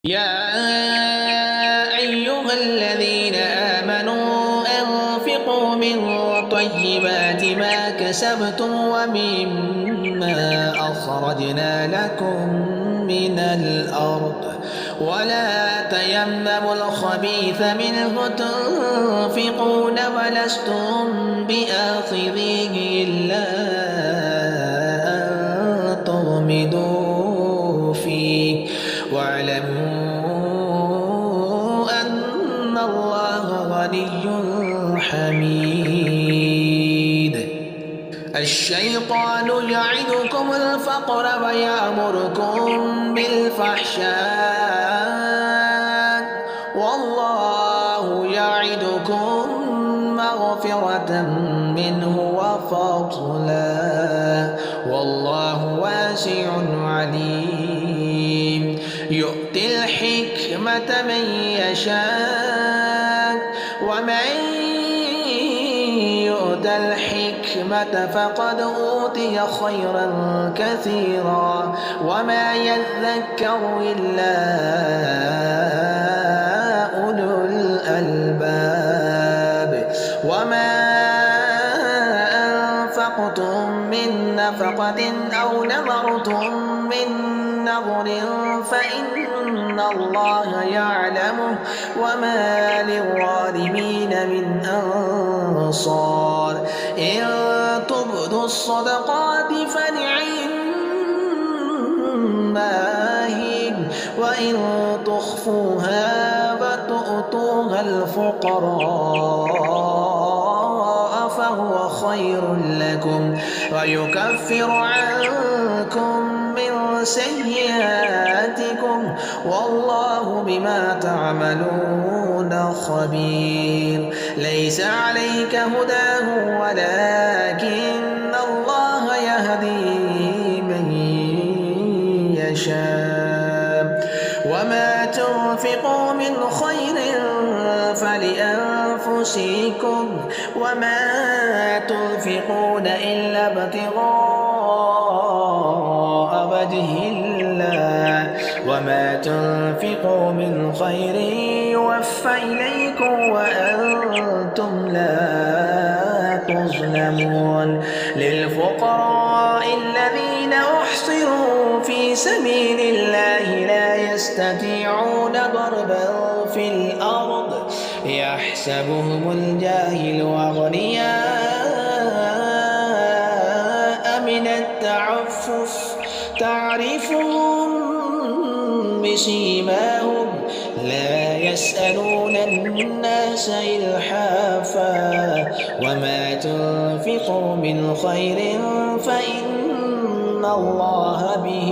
يا أيها الذين آمنوا أنفقوا من طيبات ما كسبتم ومما أخرجنا لكم من الأرض ولا تيمموا الخبيث منه تنفقون ولستم بآخذيه إلا أن تغمضوا فيه واعلموا أن الله غني حميد. الشيطان يعدكم الفقر ويأمركم بالفحشاء والله يعدكم مغفرة منه وفضلا والله واسع عليم. يؤتي الحكمة من يشاء ومن يؤت الحكمة فقد أوتي خيرا كثيرا وما يذكر إلا أولو الألباب. وما أنفقتم من نفقة أو نذرتم من نذر فإن الله يعلمه وما للظالمين من أنصار. إن تبدوا الصدقات فنعما هي وإن تخفوها وتؤتوها الفقراء فهو خير لكم ويكفر عنكم من سيئاتكم والله بما تعملون خبير. ليس عليك هداهم ولكن الله يهدي من يشاء. وما تنفقوا من خير فلأنفسكم وما تنفقون إلا ابتغاء وجه الله وما تنفقوا من خير يوفى إليكم وأنتم لا تظلمون. للفقراء الذين أحصروا في سبيل الله لا يستطيعون ضربا في الأرض يحسبهم الجاهل أغنياء من التعفف تعرفهم بسيماهم لا يسألون الناس إلحافا. وما تنفقوا من خير فإن الله به